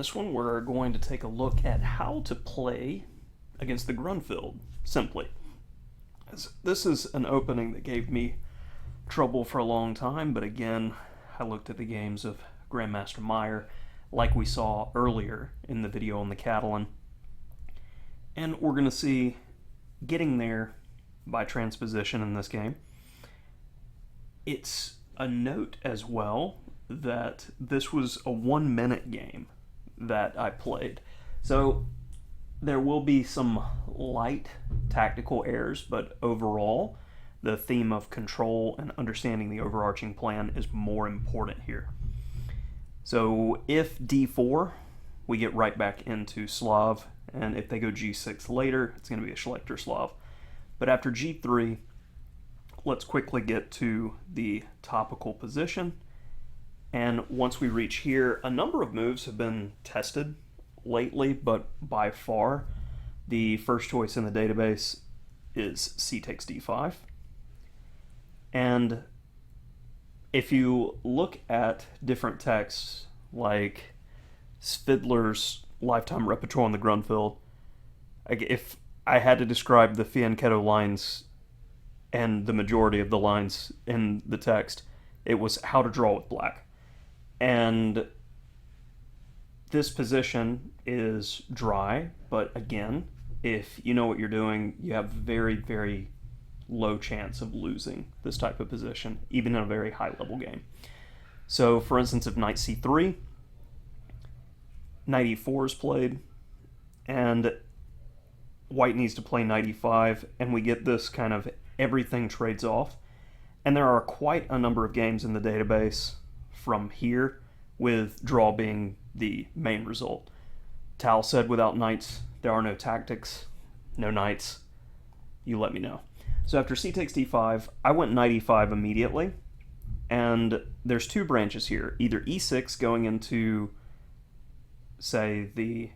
this one, we're going to take a look at how to play against the Grunfeld, simply. This is an opening that gave me trouble for a long time, but again, I looked at the games of Grandmaster Meier, like we saw earlier in the video on the Catalan, and we're going to see getting there by transposition in this game. It's a note as well that this was a 1 minute game that I played. So there will be some light tactical errors, but overall, the theme of control and understanding the overarching plan is more important here. So if d4, we get right back into Slav, and if they go g6 later, it's going to be a Schlechter Slav. But after g3, let's quickly get to the topical position. And once we reach here, a number of moves have been tested lately, but by far the first choice in the database is c takes d5. And if you look at different texts like Svidler's lifetime repertoire on the Grunfeld, if I had to describe the fianchetto lines and the majority of the lines in the text, it was how to draw with black. And this position is dry, but again, if you know what you're doing, you have very, very low chance of losing this type of position, even in a very high level game. So for instance, if knight c3, knight e4 is played, and white needs to play knight e5, and we get this kind of everything trades off. And there are quite a number of games in the database from here, with draw being the main result. Tal said without knights, there are no tactics, no knights. You let me know. So after c takes d5, I went knight e5 immediately, and there's two branches here, either e6 going into, say, the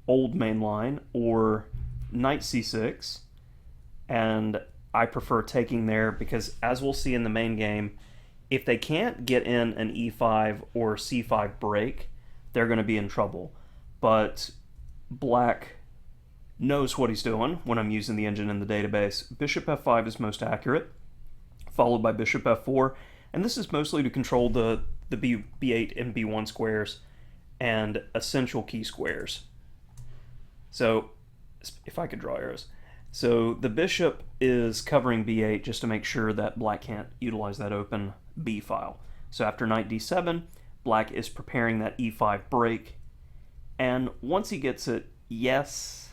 old main line, or knight c6, and I prefer taking there because, as we'll see in the main game, if they can't get in an e5 or c5 break, they're going to be in trouble. But black knows what he's doing when I'm using the engine in the database. Bishop f5 is most accurate, followed by bishop f4, and this is mostly to control the b8 and b1 squares and essential key squares. So, if I could draw arrows. So the bishop is covering b8 just to make sure that black can't utilize that open b file. So after knight d7, black is preparing that e5 break, and once he gets it, yes,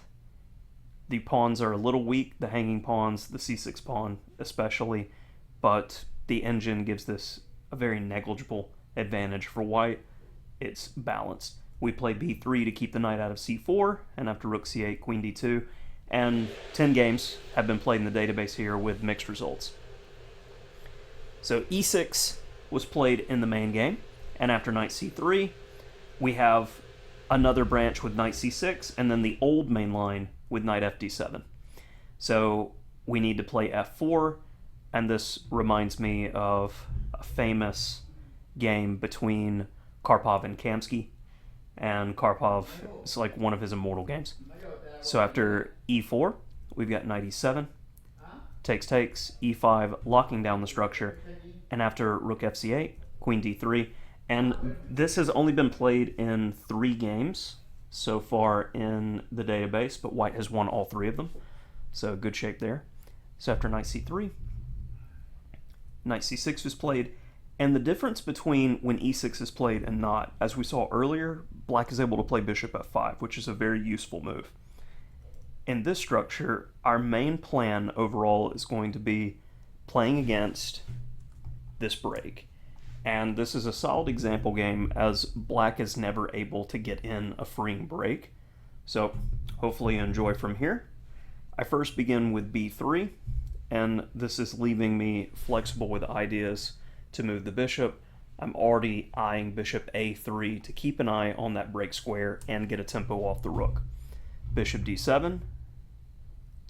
the pawns are a little weak, the hanging pawns, the c6 pawn especially, but the engine gives this a very negligible advantage for white. It's balanced. We play b3 to keep the knight out of c4, and after rook c8, queen d2, and 10 games have been played in the database here with mixed results. So e6 was played in the main game, and after knight c3, we have another branch with knight c6, and then the old main line with knight fd7. So we need to play f4, and this reminds me of a famous game between Karpov and Kamsky, and Karpov is like one of his immortal games. So after e4, we've got knight e7, takes, e5, locking down the structure, and after rook fc8, queen d3, and this has only been played in 3 games so far in the database, but white has won all 3 of them, so good shape there. So after knight c3, knight c6 was played, and the difference between when e6 is played and not, as we saw earlier, black is able to play bishop f5, which is a very useful move. In this structure, our main plan overall is going to be playing against this break. And this is a solid example game, as black is never able to get in a freeing break. So hopefully you enjoy from here. I first begin with b3, and this is leaving me flexible with ideas to move the bishop. I'm already eyeing bishop a3 to keep an eye on that break square and get a tempo off the rook. Bishop d7,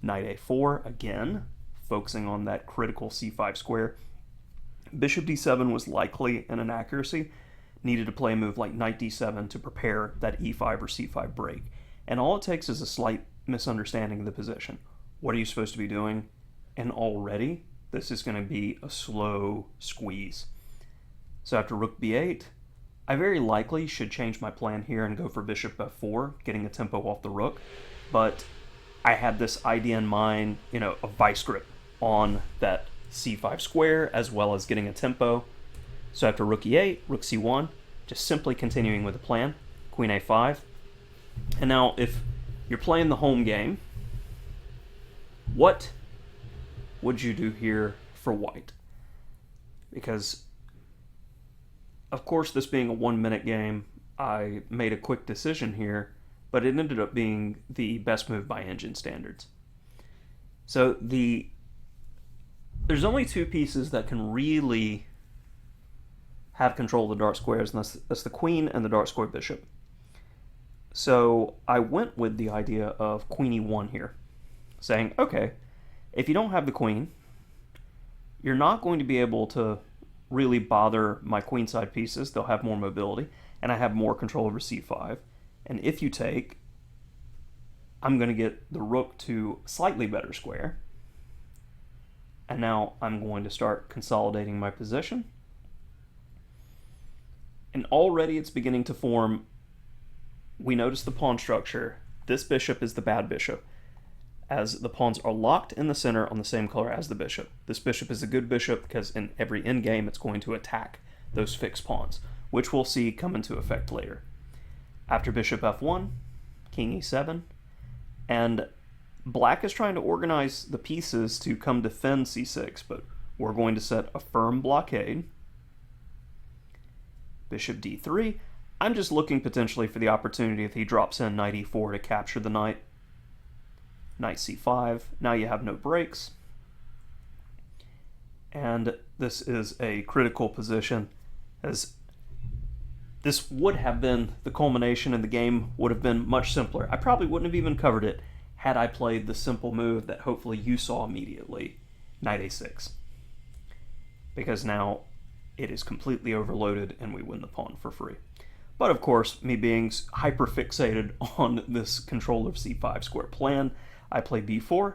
knight a4, again, focusing on that critical c5 square. Bishop d7 was likely an inaccuracy, needed to play a move like knight d7 to prepare that e5 or c5 break. And all it takes is a slight misunderstanding of the position. What are you supposed to be doing? And already, this is going to be a slow squeeze. So after rook b8, I very likely should change my plan here and go for bishop f4, getting a tempo off the rook. But I had this idea in mind, a vice grip on that c5 square, as well as getting a tempo. So after rook e8, rook c1, just simply continuing with the plan, queen a5. And now if you're playing the home game, what would you do here for white? Because, of course, this being a 1-minute game, I made a quick decision here, but it ended up being the best move by engine standards. So there's only two pieces that can really have control of the dark squares, and that's the queen and the dark square bishop. So I went with the idea of queen e1 here, saying, okay, if you don't have the queen, you're not going to be able to really bother my queenside pieces. They'll have more mobility, and I have more control over c5. And if you take, I'm going to get the rook to slightly better square. And now I'm going to start consolidating my position. And already it's beginning to form. We notice the pawn structure. This bishop is the bad bishop, as the pawns are locked in the center on the same color as the bishop. This bishop is a good bishop because in every endgame it's going to attack those fixed pawns, which we'll see come into effect later. After bishop f1, king e7, and black is trying to organize the pieces to come defend c6, but we're going to set a firm blockade. Bishop d3. I'm just looking potentially for the opportunity if he drops in knight e4 to capture the knight. Knight c5. Now you have no breaks. And this is a critical position, as this would have been the culmination and the game would have been much simpler. I probably wouldn't have even covered it had I played the simple move that hopefully you saw immediately, knight a6. Because now it is completely overloaded and we win the pawn for free. But of course, me being hyper-fixated on this control of c5 square plan, I play b4,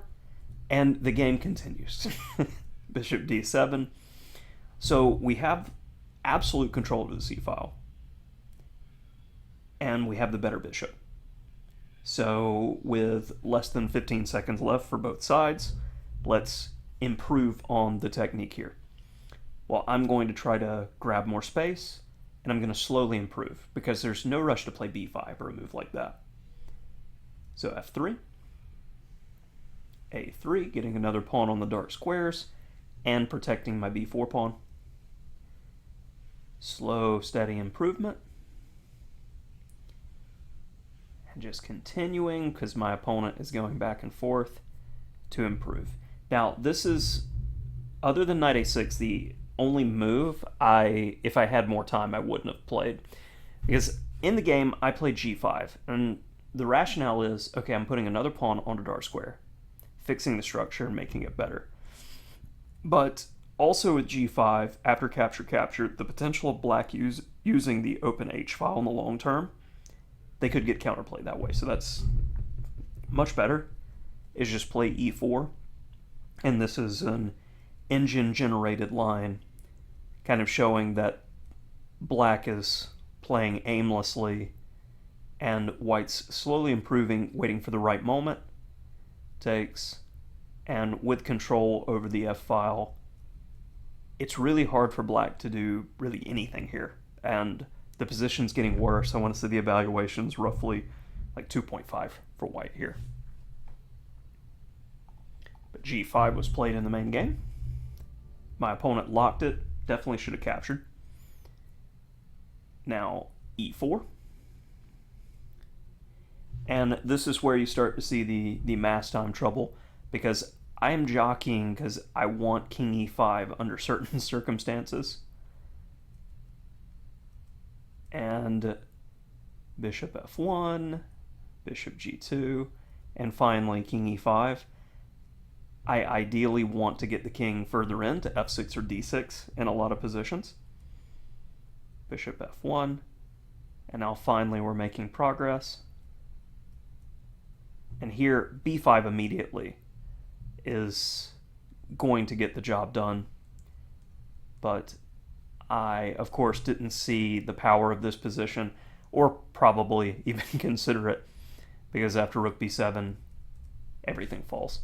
and the game continues. Bishop d7. So we have absolute control of the c-file, and we have the better bishop. So with less than 15 seconds left for both sides, let's improve on the technique here. Well, I'm going to try to grab more space, and I'm going to slowly improve, because there's no rush to play b5 or a move like that. So f3, a3, getting another pawn on the dark squares, and protecting my b4 pawn. Slow, steady improvement. And just continuing, because my opponent is going back and forth to improve. Now, this is, other than knight a6, the only move if I had more time, I wouldn't have played. Because in the game, I played g5, and the rationale is, okay, I'm putting another pawn on a dark square, fixing the structure and making it better. But also with g5, after capture, the potential of black using the open h-file in the long term, they could get counterplayed that way. So that's much better, is just play e4. And this is an engine-generated line, kind of showing that black is playing aimlessly and white's slowly improving, waiting for the right moment. Takes, and with control over the f-file, it's really hard for black to do really anything here, and the position's getting worse. I want to say the evaluation's roughly like 2.5 for white here. But g5 was played in the main game. My opponent locked it, definitely should have captured. Now e4. And this is where you start to see the mass time trouble, because I am jockeying because I want king e5 under certain circumstances. And bishop f1, bishop g2, and finally king e5. I ideally want to get the king further in to f6 or d6 in a lot of positions. bishop f1, and now finally we're making progress. And here, b5 immediately is going to get the job done, but I, of course, didn't see the power of this position, or probably even consider it, because after rook b7, everything falls.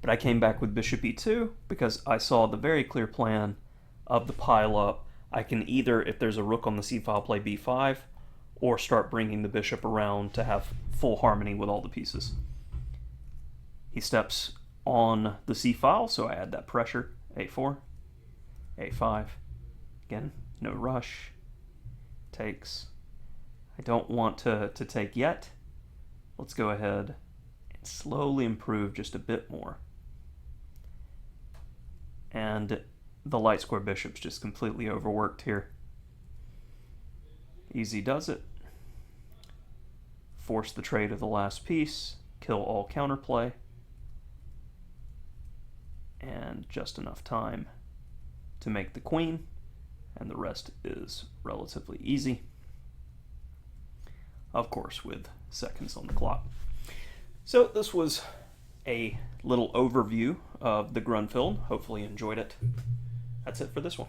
But I came back with bishop e2 because I saw the very clear plan of the pile-up. I can either, if there's a rook on the c-file, play b5, or start bringing the bishop around to have full harmony with all the pieces. He steps on the c-file, so I add that pressure. a4, a5. Again, no rush. Takes. I don't want to take yet. Let's go ahead and slowly improve just a bit more. And the light square bishop's just completely overworked here. Easy does it. Force the trade of the last piece, kill all counterplay, and just enough time to make the queen, and the rest is relatively easy. Of course, with seconds on the clock. So this was a little overview of the Grunfeld. Hopefully you enjoyed it. That's it for this one.